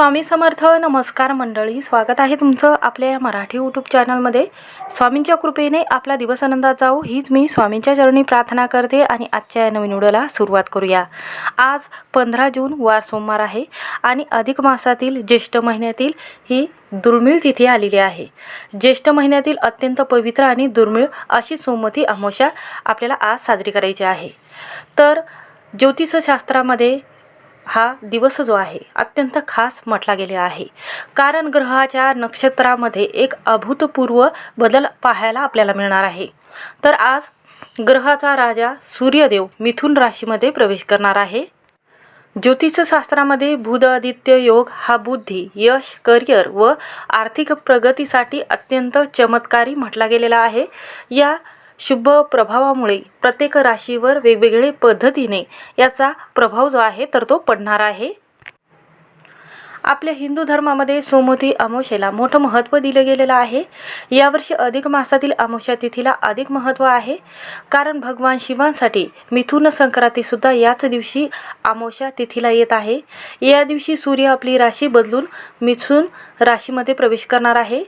स्वामी समर्थ. नमस्कार मंडळी, स्वागत आहे तुमचं आपल्या या मराठी यूट्यूब चॅनलमध्ये. स्वामींच्या कृपेने आपला दिवस आनंदात जाऊ हीच मी स्वामींच्या चरणी प्रार्थना करते आणि आजच्या या नवीन व्हिडिओला सुरुवात करूया. आज 15 जून वार सोमवार आहे आणि अधिक मासातील ज्येष्ठ महिन्यातील ही दुर्मिळ तिथी आलेली आहे. ज्येष्ठ महिन्यातील अत्यंत पवित्र आणि दुर्मिळ अशी सोमवती अमावस्या आपल्याला आज साजरी करायची आहे. तर ज्योतिषशास्त्रामध्ये हा दिवस जो आहे अत्यंत खास म्हटला गेलेला आहे, कारण ग्रहाच्या नक्षत्रामध्ये एक अभूतपूर्व बदल पाहायला आपल्याला मिळणार आहे. तर आज ग्रहाचा राजा सूर्यदेव मिथुन राशीमध्ये प्रवेश करणार आहे. ज्योतिषशास्त्रामध्ये बुध आदित्य योग हा बुद्धी, यश, करिअर व आर्थिक प्रगतीसाठी अत्यंत चमत्कारी म्हटला गेलेला आहे. या शुभ प्रभावामुळे प्रत्येक राशीवर वेगवेगळे पद्धतीने याचा प्रभाव जो आहे तर तो पडणार आहे. आपल्या हिंदू धर्मामध्ये सोमवती अमावस्येला मोठं महत्त्व दिलं गेलेलं आहे. यावर्षी अधिक मासातील अमावस्या तिथीला अधिक महत्त्व आहे, कारण भगवान शिवांसाठी मिथुन संक्रांतीसुद्धा याच दिवशी अमावस्या तिथीला येत आहे. या दिवशी सूर्य आपली राशी बदलून मिथुन राशीमध्ये प्रवेश करणार आहे.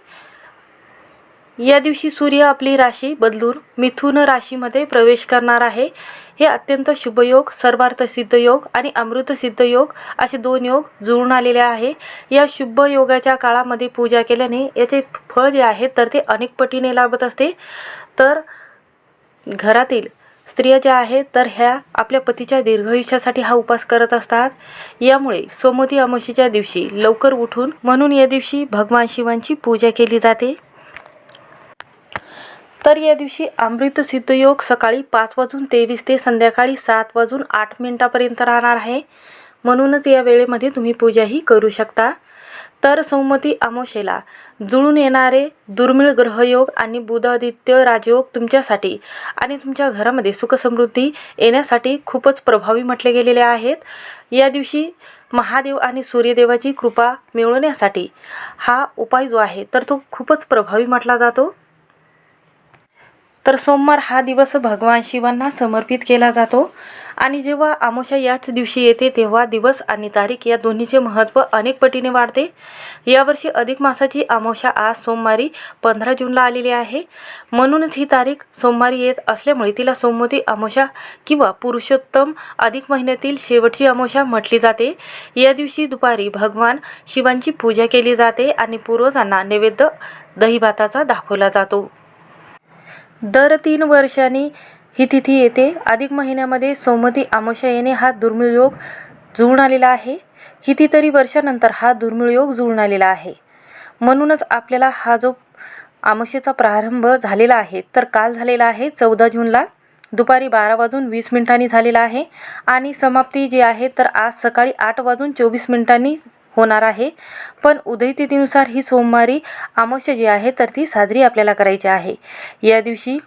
या दिवशी सूर्य आपली राशी बदलून मिथुन राशीमध्ये प्रवेश करणार आहे. हे अत्यंत शुभयोग, सर्वार्थ सिद्ध योग आणि अमृत सिद्ध योग असे दोन योग जुळून आलेले आहे. या शुभ योगाच्या काळामध्ये पूजा केल्याने याचे फळ जे आहे तर ते अनेक पटीने लाभत असते. तर घरातील स्त्रिया ज्या आहेत तर ह्या आपल्या पतीच्या दीर्घायुष्यासाठी हा उपास करत असतात. यामुळे सोमवती अमावस्येच्या दिवशी लवकर उठून म्हणून या दिवशी भगवान शिवांची पूजा केली जाते. तर या दिवशी अमृत सिद्ध योग सकाळी 5:23 ते संध्याकाळी 7:08 राहणार आहे. म्हणूनच या वेळेमध्ये तुम्ही पूजाही करू शकता. तर सोमवती अमावस्येला जुळून येणारे दुर्मिळ ग्रहयोग आणि बुध आदित्य राजयोग तुमच्यासाठी आणि तुमच्या घरामध्ये सुखसमृद्धी येण्यासाठी खूपच प्रभावी म्हटले गेलेले आहेत. या दिवशी महादेव आणि सूर्यदेवाची कृपा मिळवण्यासाठी हा उपाय जो आहे तर तो खूपच प्रभावी म्हटला जातो. तर सोमवार हा दिवस भगवान शिवांना समर्पित केला जातो आणि जेव्हा अमावस्या याच दिवशी येते तेव्हा दिवस आणि तारीख या दोन्हीचे महत्त्व अनेक पटीने वाढते. यावर्षी अधिक मासाची अमावस्या आज सोमवारी 15 जूनला आलेली आहे. म्हणूनच ही तारीख सोमवारी येत असल्यामुळे तिला सोमवती अमावस्या किंवा पुरुषोत्तम अधिक महिन्यातील शेवटची अमावस्या म्हटली जाते. या दिवशी दुपारी भगवान शिवांची पूजा केली जाते आणि पूर्वजांना नैवेद्य दहीभाताचा दाखवला जातो. दर 3 वर्षांनी ही तिथी येते. अधिक महिन्यामध्ये सोमवती अमावस्या येणे हा दुर्मिळ योग जुळून आलेला आहे. कितीतरी वर्षानंतर हा दुर्मिळ योग जुळून आलेला आहे. म्हणूनच आपल्याला हा जो अमावस्येचा प्रारंभ झालेला आहे तर काल झालेला आहे 14 जूनला दुपारी 12:20 झालेला आहे आणि समाप्ती जी आहे तर आज सकाळी 8:24 होणार आहे. पण उदयतिथीनुसार ही सोमवारी अमावस्या जी आहे तर ती साजरी आपल्याला करायची आहे. या दिवशी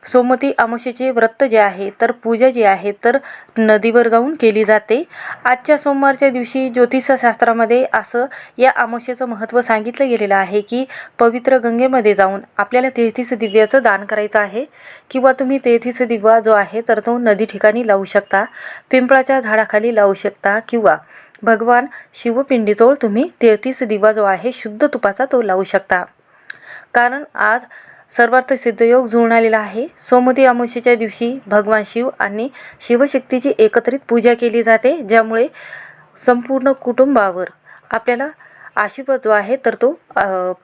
सोमवती अमावस्येचे व्रत जे आहे तर पूजा जी आहे तर नदीवर जाऊन केली जाते. आजच्या सोमवारच्या दिवशी ज्योतिषशास्त्रामध्ये असं या अमावस्येचं महत्त्व सांगितलं गेलेलं आहे की पवित्र गंगेमध्ये जाऊन आपल्याला 33 दिव्याचं दान करायचं आहे किंवा तुम्ही 33 दिवा जो आहे तर तो नदी ठिकाणी लावू शकता, पिंपळाच्या झाडाखाली लावू शकता किंवा भगवान शिवपिंडीजवळ तुम्ही 33 दिवा जो आहे शुद्ध तुपाचा तो लावू शकता. कारण आज सर्वार्थ सिद्ध योग जुळून आलेला आहे. सोमवती अमावस्येच्या दिवशी भगवान शिव आणि शिवशक्तीची एकत्रित पूजा केली जाते, ज्यामुळे संपूर्ण कुटुंबावर आपल्याला आशीर्वाद जो आहे तर तो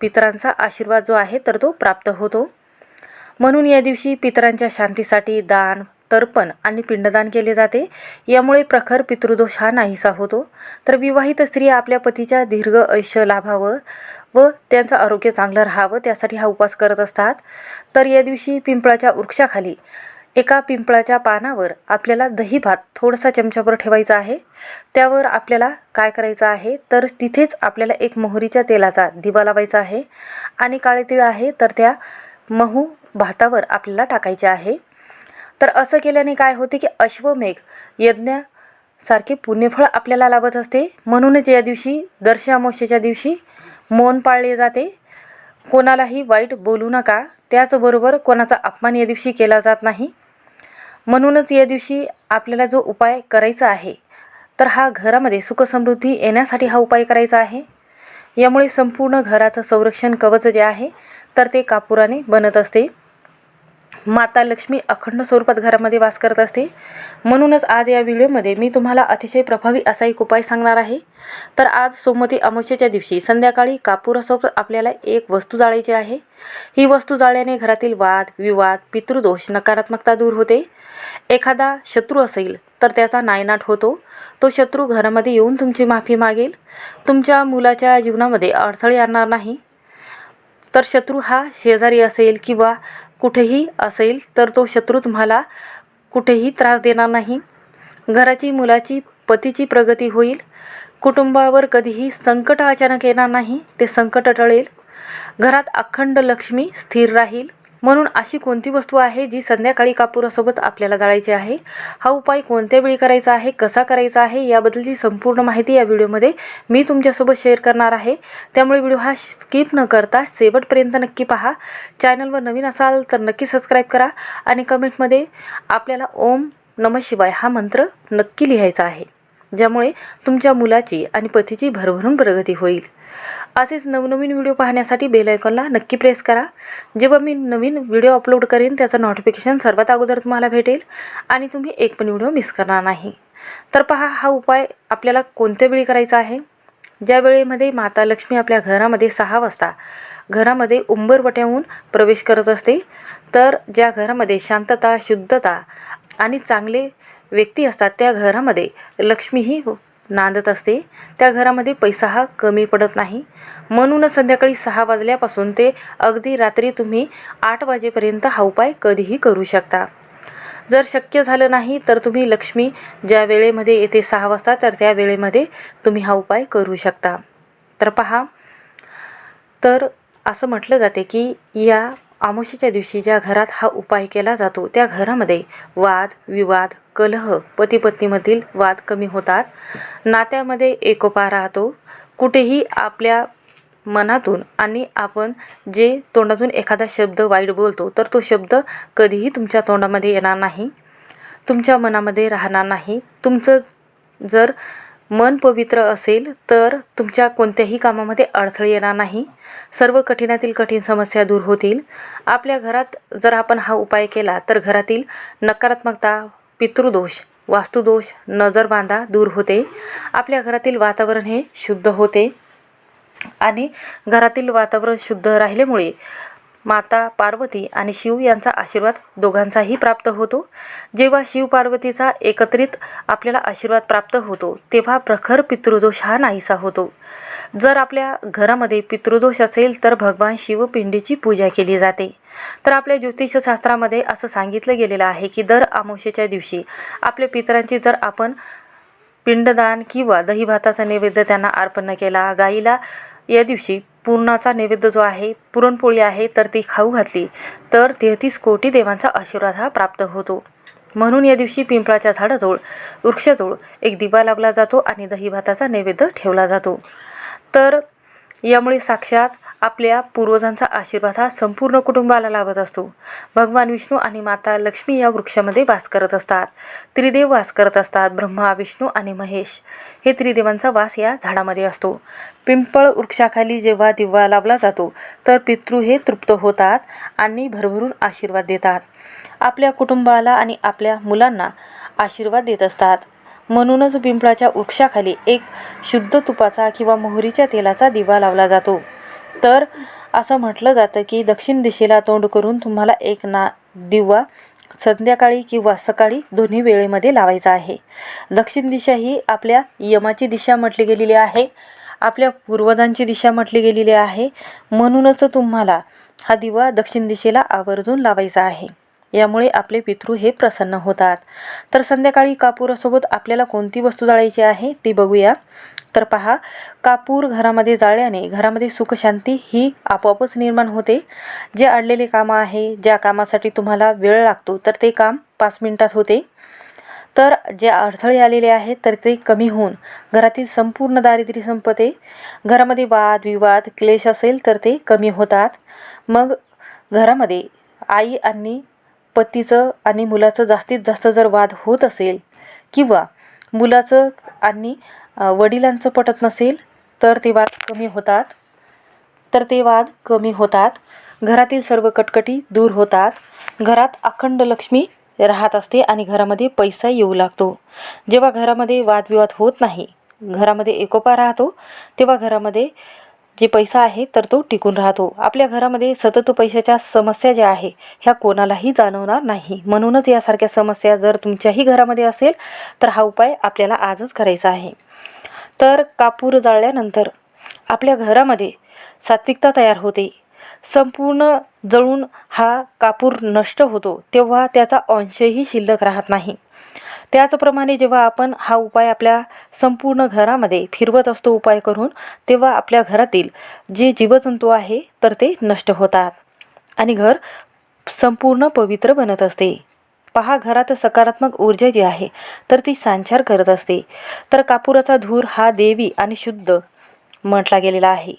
पितरांचा आशीर्वाद जो आहे तर तो प्राप्त होतो. म्हणून या दिवशी पितरांच्या शांतीसाठी दान, तर्पण आणि पिंडदान केले जाते. यामुळे प्रखर पितृदोष हा नाहीसा होतो. तर विवाहित स्त्रिया आपल्या पतीच्या दीर्घ आयुष्य लाभावं व त्यांचं आरोग्य चांगलं राहावं त्यासाठी हा उपवास करत असतात. तर या दिवशी पिंपळाच्या वृक्षाखाली एका पिंपळाच्या पानावर आपल्याला दही भात थोडासा चमच्याभर ठेवायचा आहे. त्यावर आपल्याला काय करायचं आहे तर तिथेच आपल्याला एक मोहरीच्या तेलाचा दिवा लावायचा आहे आणि काळे तीळ आहे तर त्या महू भातावर आपल्याला टाकायचे आहे. तर असं केल्याने काय होते की अश्वमेघ यज्ञासारखे पुण्यफळ आपल्याला लाभत असते. म्हणूनच या दिवशी दर्श अमावस्येच्या दिवशी मौन पाळले जाते. कोणालाही वाईट बोलू नका, त्याचबरोबर कोणाचा अपमान या दिवशी केला जात नाही. म्हणूनच या दिवशी आपल्याला जो उपाय करायचा आहे तर हा घरामध्ये सुखसमृद्धी येण्यासाठी हा उपाय करायचा आहे. यामुळे संपूर्ण घराचं संरक्षण कवच जे आहे तर ते कापुराने बनत असते. माता लक्ष्मी अखंड स्वरूपात घरामध्ये वास करत असते. म्हणूनच आज या व्हिडिओमध्ये मी तुम्हाला अतिशय प्रभावी असा एक उपाय सांगणार आहे. तर आज सोमवती अमावस्येच्या दिवशी संध्याकाळी कापुरासोबत आपल्याला एक वस्तू जाळायची आहे. ही वस्तू जाळल्याने घरातील वाद विवाद, पितृदोष, नकारात्मकता दूर होते. एखादा शत्रू असेल तर त्याचा नायनाट होतो. तो शत्रू घरामध्ये येऊन तुमची माफी मागेल. तुमच्या मुलाच्या जीवनामध्ये अडथळे आणणार नाही. तर शत्रू हा शेजारी असेल किंवा कुठेही असेल तर तो शत्रू तुम्हाला कुठेही त्रास देणार नाही. घराची, मुलाची, पतीची प्रगती होईल. कुटुंबावर कधीही संकट अचानक येणार नाही. ते संकट टळेल. घरात अखंड लक्ष्मी स्थिर राहील. म्हणून अशी कोणती वस्तू आहे जी संध्याकाळी कापुरासोबत आपल्याला जाळायची आहे, हा उपाय कोणत्या वेळी करायचा आहे, कसा करायचा आहे याबद्दलची संपूर्ण माहिती या व्हिडिओमध्ये मी तुमच्यासोबत शेअर करणार आहे. त्यामुळे व्हिडिओ हा स्किप न करता शेवटपर्यंत नक्की पहा. चॅनलवर नवीन असाल तर नक्की सबस्क्राईब करा आणि कमेंटमध्ये आपल्याला ओम नमः शिवाय हा मंत्र नक्की लिहायचा आहे, ज्यामुळे तुमच्या मुलाची आणि पतीची भरभरून प्रगती होईल. असेच नवनवीन व्हिडिओ पाहण्यासाठी बेल आयकॉनला नक्की प्रेस करा. जेव्हा मी नवीन व्हिडिओ अपलोड करेन त्याचं नोटिफिकेशन सर्वात अगोदर तुम्हाला भेटेल आणि तुम्ही एक पण व्हिडिओ मिस करणार नाही. तर पहा, हा उपाय आपल्याला कोणत्या वेळी करायचा आहे. ज्या वेळेमध्ये माता लक्ष्मी आपल्या घरामध्ये 6 वाजता घरामध्ये उंबरवट्याहून प्रवेश करत असते, तर ज्या घरामध्ये शांतता, शुद्धता आणि चांगले व्यक्ती असतात त्या घरामध्ये लक्ष्मीही नांदत असते. त्या घरामध्ये पैसा हा कमी पडत नाही. म्हणूनच संध्याकाळी 6 वाजल्यापासून ते अगदी रात्री तुम्ही 8 वाजेपर्यंत हा उपाय कधीही करू शकता. जर शक्य झालं नाही तर तुम्ही लक्ष्मी ज्या वेळेमध्ये येते 6 वाजता तर त्या वेळेमध्ये तुम्ही हा उपाय करू शकता. तर पहा, तर असं म्हटलं जाते की या अमावस्येच्या दिवशी ज्या घरात हा उपाय केला जातो त्या घरामध्ये वाद विवाद, कलह, पती पत्नीमधील वाद कमी होतात. नात्यामध्ये एकोपा राहतो. कुठेही आपल्या मनातून आणि आपण जे तोंडातून एखादा शब्द वाईट बोलतो तर तो शब्द कधीही तुमच्या तोंडामध्ये येणार नाही, तुमच्या मनामध्ये राहणार नाही. तुमचं जर मन पवित्र असेल तर तुमच्या कोणत्याही कामामध्ये अडथळे येणार नाही. सर्व कठीणातील कठीण समस्या दूर होतील. आपल्या घरात जर आपण हा उपाय केला तर घरातील नकारात्मकता, पितृदोष, वास्तुदोष, नजरबाधा दूर होते. आपल्या घरातील वातावरण हे शुद्ध होते आणि घरातील वातावरण शुद्ध राहिल्यामुळे माता पार्वती आणि शिव यांचा आशीर्वाद दोघांचाही प्राप्त होतो. जेव्हा शिव पार्वतीचा एकत्रित आपल्याला आशीर्वाद प्राप्त होतो तेव्हा प्रखर पितृदोष हा नाहीसा होतो. जर आपल्या घरामध्ये पितृदोष असेल तर भगवान शिवपिंडीची पूजा केली जाते. तर आपल्या ज्योतिषशास्त्रामध्ये असं सांगितलं गेलेलं आहे की दर अमावस्येच्या दिवशी आपल्या पितरांची जर आपण पिंडदान किंवा दही भाताचा नैवेद्य त्यांना अर्पण केला, गाईला या दिवशी पुरणाचा नैवेद्य जो आहे, पुरणपोळी आहे, तर ती खाऊ घातली तर 33 कोटी देवांचा आशीर्वाद हा प्राप्त होतो. म्हणून या दिवशी पिंपळाच्या झाडाजवळ, वृक्षाजवळ एक दिवा लावला जातो आणि दही भाताचा नैवेद्य ठेवला जातो. तर यामुळे साक्षात आपल्या पूर्वजांचा आशीर्वाद हा संपूर्ण कुटुंबाला लाभत असतो. भगवान विष्णू आणि माता लक्ष्मी या वृक्षामध्ये वास करत असतात. त्रिदेव वास करत असतात. ब्रह्मा, विष्णू आणि महेश हे त्रिदेवांचा वास या झाडामध्ये असतो. पिंपळ वृक्षाखाली जेव्हा दिवा लावला जातो तर पितृ हे तृप्त होतात आणि भरभरून आशीर्वाद देतात. आपल्या कुटुंबाला आणि आपल्या मुलांना आशीर्वाद देत असतात. म्हणूनच पिंपळाच्या वृक्षाखाली एक शुद्ध तुपाचा किंवा मोहरीच्या तेलाचा दिवा लावला जातो. तर असं म्हटलं जातं की दक्षिण दिशेला तोंड करून तुम्हाला एक दिवा संध्याकाळी किंवा सकाळी दोन्ही वेळेमध्ये लावायचा आहे. दक्षिण दिशा ही आपल्या यमाची दिशा म्हटली गेलेली आहे, आपल्या पूर्वजांची दिशा म्हटली गेलेली आहे. म्हणूनच तुम्हाला हा दिवा दक्षिण दिशेला आवर्जून लावायचा आहे. यामुळे आपले पितृ हे प्रसन्न होतात. तर संध्याकाळी कापुरासोबत आपल्याला कोणती वस्तू जाळायची आहे ती बघूया. तर पहा, कापूर घरामध्ये जाळल्याने घरामध्ये सुखशांती ही आपोआपच निर्माण होते. जे अडलेले कामं आहे, ज्या कामासाठी तुम्हाला वेळ लागतो तर ते काम 5 मिनिटात होते. तर जे अडथळे आलेले आहेत तर ते कमी होऊन घरातील संपूर्ण दारिद्र्य संपते. घरामध्ये वाद विवाद, क्लेश असेल तर ते कमी होतात. मग घरामध्ये आई आणि पतीचं आणि मुलाचं जास्तीत जास्त जर वाद होत असेल किंवा मुलाचं आणि वडिलांचं पटत नसेल तर ते वाद कमी होतात. घरातील सर्व कटकटी दूर होतात. घरात अखंड लक्ष्मी राहत असते आणि घरामध्ये पैसा येऊ लागतो. जेव्हा घरामध्ये वादविवाद होत नाही, घरामध्ये एकोपा राहतो, तेव्हा घरामध्ये जे पैसा आहे तर तो टिकून राहतो. आपल्या घरामध्ये सतत पैशाच्या समस्या ज्या आहे ह्या कोणालाही जाणवणार नाही. म्हणूनच यासारख्या समस्या जर तुमच्याही घरामध्ये असेल तर हा उपाय आपल्याला आजच करायचा आहे. तर कापूर जाळल्यानंतर आपल्या घरामध्ये सात्विकता तयार होते. संपूर्ण जळून हा कापूर नष्ट होतो तेव्हा त्याचा अंशही शिल्लक राहत नाही. त्याचप्रमाणे जेव्हा आपण हा उपाय आपल्या संपूर्ण घरामध्ये फिरवत असतो उपाय करून, तेव्हा आपल्या घरातील जे जीवजंतू आहे तर ते नष्ट होतात आणि घर संपूर्ण पवित्र बनत असते. पहा, घरात सकारात्मक ऊर्जा जी आहे तर ती संचार करत असते. तर कापुराचा धूर हा देवी आणि शुद्ध म्हटला गेलेला आहे.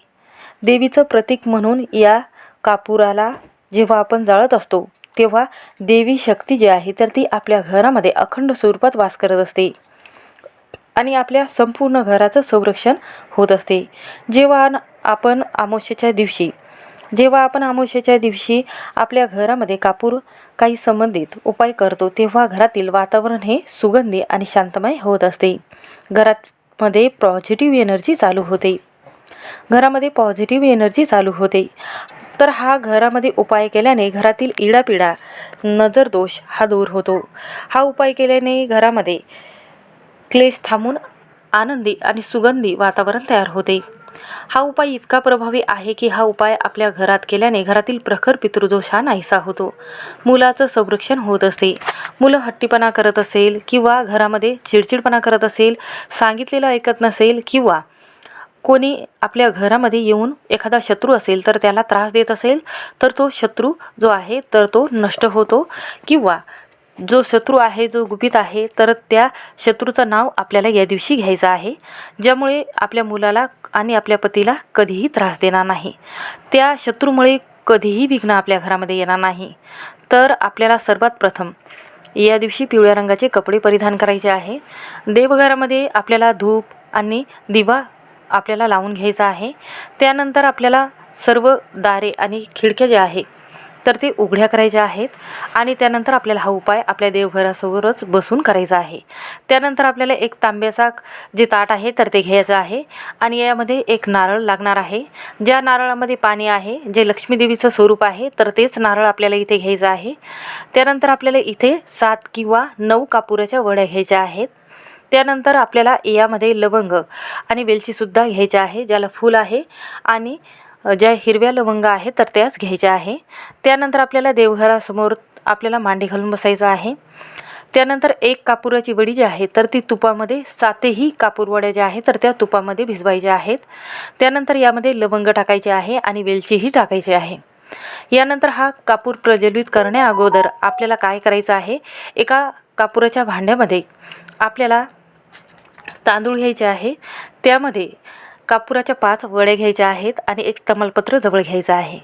देवीचं प्रतीक म्हणून या कापुराला जेव्हा आपण जाळत असतो तेव्हा देवी शक्ती जी आहे तर ती आपल्या घरामध्ये अखंड स्वरूपात वास करत असते आणि आपल्या संपूर्ण घराचं संरक्षण होत असते. जेव्हा आपण अमावस्येच्या दिवशी आपल्या घरामध्ये कापूर काही संबंधित उपाय करतो तेव्हा घरातील वातावरण हे सुगंधी आणि शांतमय होत असते. घरामध्ये पॉझिटिव्ह एनर्जी चालू होते. तर हा घरामध्ये उपाय केल्याने घरातील इडापिडा, नजरदोष हा दूर होतो. हा उपाय केल्याने घरामध्ये क्लेश थांबून आनंदी आणि सुगंधी वातावरण तयार होते. हा उपाय इतका प्रभावी आहे की हा उपाय आपल्या घरात केल्याने घरातील प्रखर पितृदोष हा नाहीसा होतो. मुलाचं संरक्षण होत असते. मुलं हट्टीपणा करत असेल किंवा घरामध्ये चिडचिडपणा करत असेल, सांगितलेलं ऐकत नसेल किंवा कोणी आपल्या घरामध्ये येऊन एखादा शत्रू असेल तर त्याला त्रास देत असेल तर तो शत्रू जो आहे तर तो नष्ट होतो. किंवा जो शत्रू आहे, जो गुपित आहे, तर त्या शत्रूचं नाव आपल्याला या दिवशी घ्यायचं आहे, ज्यामुळे आपल्या मुलाला आणि आपल्या पतीला कधीही त्रास देणार नाही. त्या शत्रूमुळे कधीही विघ्न आपल्या घरामध्ये येणार नाही. तर आपल्याला सर्वात प्रथम या दिवशी पिवळ्या रंगाचे कपडे परिधान करायचे आहे. देवघरामध्ये आपल्याला धूप आणि दिवा आपल्याला लावून घ्यायचा आहे. त्यानंतर आपल्याला सर्व दारे आणि खिडक्या ज्या आहे तर ते उघड्या करायच्या आहेत आणि त्यानंतर आपल्याला हा उपाय आपल्या देवघरासमोरच बसून करायचा आहे. त्यानंतर आपल्याला एक तांब्याचा जे ताट आहे तर ते घ्यायचं आहे आणि यामध्ये एक नारळ लागणार आहे. ज्या नारळामध्ये पाणी आहे, जे लक्ष्मीदेवीचं स्वरूप आहे, तर तेच नारळ आपल्याला इथे घ्यायचं आहे. त्यानंतर आपल्याला इथे 7 किंवा 9 कापुराच्या वड्या घ्यायच्या आहेत. त्यानंतर आपल्याला यामध्ये लवंग आणि वेलचीसुद्धा घ्यायच्या आहे, ज्याला फूल आहे, आणि ज्या हिरव्या लवंग आहेत तर त्याच घ्यायच्या आहे. त्यानंतर आपल्याला देवघरासमोर आपल्याला मांडी घालून बसायचं आहे. त्यानंतर एक कापुराची वडी जी आहे तर ती तुपामध्ये 7ही कापूर वड्या ज्या आहेत तर त्या तुपामध्ये भिजवायच्या आहेत. त्यानंतर यामध्ये लवंग टाकायचे आहे आणि वेलचीही टाकायची आहे. यानंतर हा कापूर प्रज्वलित करण्या अगोदर आपल्याला काय करायचं आहे, एका कापुराच्या भांड्यामध्ये आपल्याला तांदूळ घ्यायचे आहे. त्यामध्ये कापुराच्या 5 वड्या घ्यायच्या आहेत आणि एक तमालपत्र जवळ घ्यायचं आहे.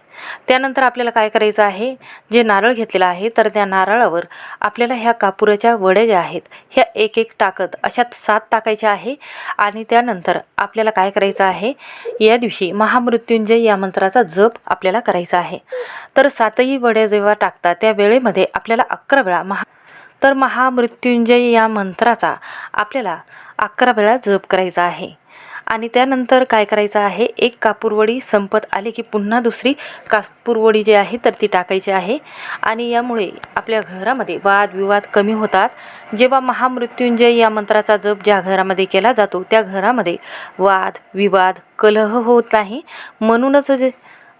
त्यानंतर आपल्याला काय करायचं आहे, जे नारळ घेतलेलं आहे तर त्या नारळावर आपल्याला ह्या कापुराच्या वड्या ज्या आहेत ह्या एक एक टाकत अशा 7 टाकायच्या आहे. आणि त्यानंतर आपल्याला काय करायचं आहे, या दिवशी महामृत्युंजय या मंत्राचा जप आपल्याला करायचा आहे. तर 7ही वड्या जेव्हा टाकतात त्या वेळेमध्ये आपल्याला 11 वेळा महामृत्युंजय या मंत्राचा आपल्याला 11 वेळा जप करायचा आहे. आणि त्यानंतर काय करायचं आहे, एक कापूरवडी संपत आली की पुन्हा दुसरी कापूरवडी जी आहे तर ती टाकायची आहे. आणि यामुळे आपल्या घरामध्ये वादविवाद कमी होतात. जेव्हा महामृत्युंजय या मंत्राचा जप ज्या घरामध्ये केला जातो त्या घरामध्ये वाद विवाद कलह होत नाही. म्हणूनच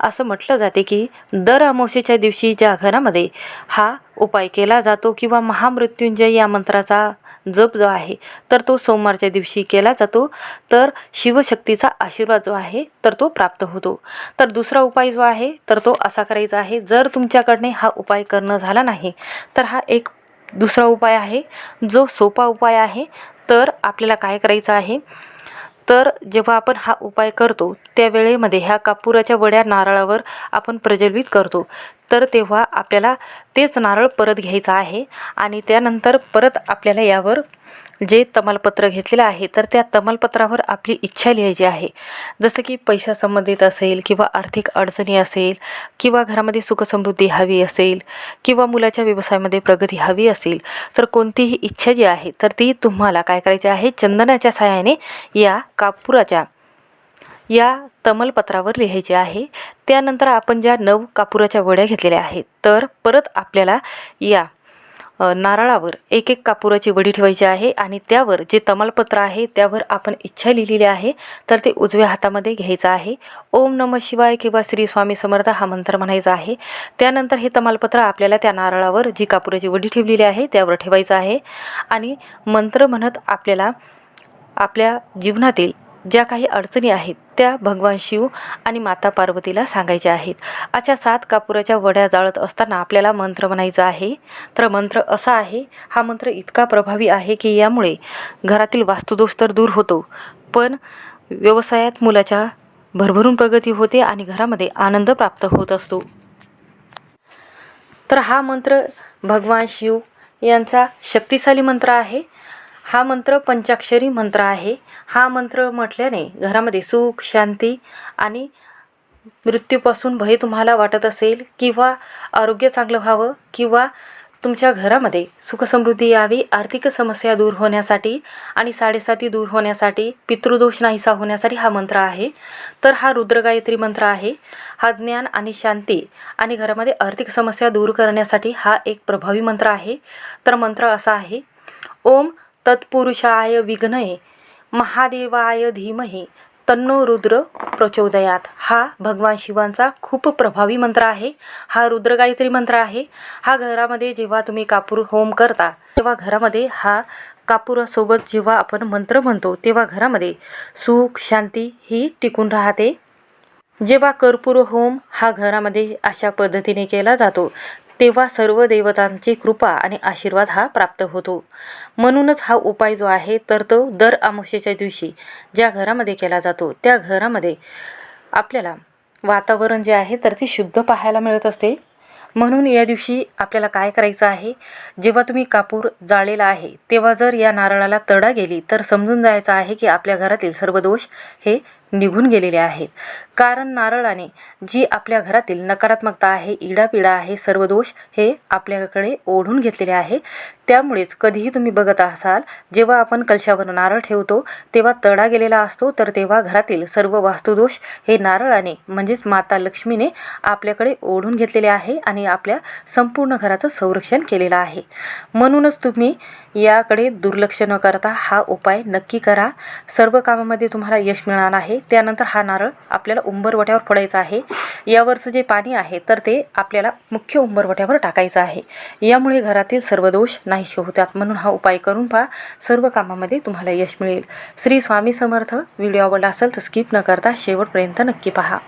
असं म्हटलं जाते की दर अमावस्येच्या दिवशी ज्या घरामध्ये हा उपाय केला जातो किंवा महामृत्युंजय या मंत्राचा जप जो आहे तर तो सोमवारच्या दिवशी केला जातो, तर शिवशक्तीचा आशीर्वाद जो आहे तर तो प्राप्त होतो. तर दुसरा उपाय जो आहे तर तो असा करायचा आहे, जर तुमच्याकडने हा उपाय करणं झाला नाही तर हा एक दुसरा उपाय आहे जो सोपा उपाय आहे. तर आपल्याला काय करायचं आहे, तर जेव्हा आपण हा उपाय करतो त्या वेळेमध्ये ह्या कापुराच्या वड्या नारळावर आपण प्रज्वलित करतो, तर तेव्हा आपल्याला तेच नारळ परत घ्यायचं आहे आणि त्यानंतर परत आपल्याला यावर जे तमालपत्र घेतलेलं आहे तर त्या तमालपत्रावर आपली इच्छा लिहायची आहे. जसं की पैशासंबंधित असेल किंवा आर्थिक अडचणी असेल किंवा घरामध्ये सुखसमृद्धी हवी असेल किंवा मुलाच्या व्यवसायामध्ये प्रगती हवी असेल तर कोणतीही इच्छा जी आहे तर ती तुम्हाला काय करायची आहे, चंदनाच्या सहाय्याने या या तमालपत्रावर लिहायचे आहे. त्यानंतर आपण ज्या 9 कापुराच्या वड्या घेतलेल्या आहेत तर परत आपल्याला या नारळावर एक कापुराची वडी ठेवायची आहे आणि त्यावर जे तमालपत्र आहे त्यावर आपण इच्छा लिहिलेली आहे तर ते उजव्या हातामध्ये घ्यायचं आहे. ओम नमः शिवाय किंवा श्री स्वामी समर्थ हा मंत्र म्हणायचा आहे. त्यानंतर हे तमालपत्र आपल्याला त्या नारळावर जी कापुराची वडी ठेवलेली आहे त्यावर ठेवायचं आहे आणि मंत्र म्हणत आपल्याला आपल्या जीवनातील ज्या काही अडचणी आहेत त्या भगवान शिव आणि माता पार्वतीला सांगायच्या आहेत. अशा 7 कापुराच्या वड्या जाळत असताना आपल्याला मंत्र म्हणायचा आहे. तर मंत्र असा आहे, हा मंत्र इतका प्रभावी आहे की यामुळे घरातील वास्तुदोष तर दूर होतो, पण व्यवसायात मुलाच्या भरभरून प्रगती होते आणि घरामध्ये आनंद प्राप्त होत असतो. तर हा मंत्र भगवान शिव यांचा शक्तिशाली मंत्र आहे. हा मंत्र पंचाक्षरी मंत्र आहे. हा मंत्र म्हटल्याने घरामध्ये सुख, शांती आणि मृत्यूपासून भय तुम्हाला वाटत असेल किंवा आरोग्य चांगलं व्हावं किंवा तुमच्या घरामध्ये सुखसमृद्धी यावी, आर्थिक समस्या दूर होण्यासाठी आणि साडेसाती दूर होण्यासाठी, पितृदोष नाहीसा होण्यासाठी हा मंत्र आहे. तर हा रुद्रगायत्री मंत्र आहे. हा ज्ञान आणि शांती आणि घरामध्ये आर्थिक समस्या दूर करण्यासाठी हा एक प्रभावी मंत्र आहे. तर मंत्र असा आहे, ओम तत्पुरुषाय विघ्नये महादेवाय धीमहि तन्नो रुद्र प्रचोदयात. हा भगवान शिवांचा खूप प्रभावी मंत्र आहे. हा रुद्रगायत्री मंत्र आहे. हा घरामध्ये जेव्हा तुम्ही कापूर होम करता तेव्हा घरामध्ये हा कापुरासोबत जेव्हा आपण मंत्र म्हणतो तेव्हा घरामध्ये सुख शांती ही टिकून राहते. जेव्हा कर्पूर होम हा घरामध्ये अशा पद्धतीने केला जातो तेव्हा सर्व देवतांची कृपा आणि आशीर्वाद हा प्राप्त होतो. म्हणूनच हा उपाय जो आहे तर तो दर अमावस्येच्या दिवशी ज्या घरामध्ये केला जातो त्या घरामध्ये आपल्याला वातावरण जे आहे तर ते शुद्ध पाहायला मिळत असते. म्हणून या दिवशी आपल्याला काय करायचं आहे, जेव्हा तुम्ही कापूर जाळलेला आहे तेव्हा जर या नारळाला तडा गेली तर समजून जायचं आहे की आपल्या घरातील सर्व दोष हे निघून गेलेले आहेत. कारण नारळाने जी आपल्या घरातील नकारात्मकता आहे, इडापिडा आहे, सर्व दोष हे आपल्याकडे ओढून घेतलेले आहे. त्यामुळेच कधीही तुम्ही बघत असाल जेव्हा आपण कलशावर नारळ ठेवतो तेव्हा तडा गेलेला असतो तर तेव्हा घरातील सर्व वास्तुदोष हे नारळाने म्हणजेच माता लक्ष्मीने आपल्याकडे ओढून घेतलेले आहे आणि आपल्या संपूर्ण घराचं संरक्षण केलेलं आहे. म्हणूनच तुम्ही याकडे दुर्लक्ष न करता हा उपाय नक्की करा. सर्व कामामध्ये तुम्हाला यश मिळणार आहे. त्यानंतर हा नारळ आपल्याला उंबरवट्यावर फोडायचा आहे. यावरचं जे पाणी आहे तर ते आपल्याला मुख्य उंबरवट्यावर टाकायचं आहे. यामुळे घरातील सर्व दोष नाहीसे होतात. म्हणून हा उपाय करून पहा, सर्व कामामध्ये तुम्हाला यश मिळेल. श्री स्वामी समर्थ. व्हिडिओ आवडला असेल तर स्किप न करता शेवटपर्यंत नक्की पहा.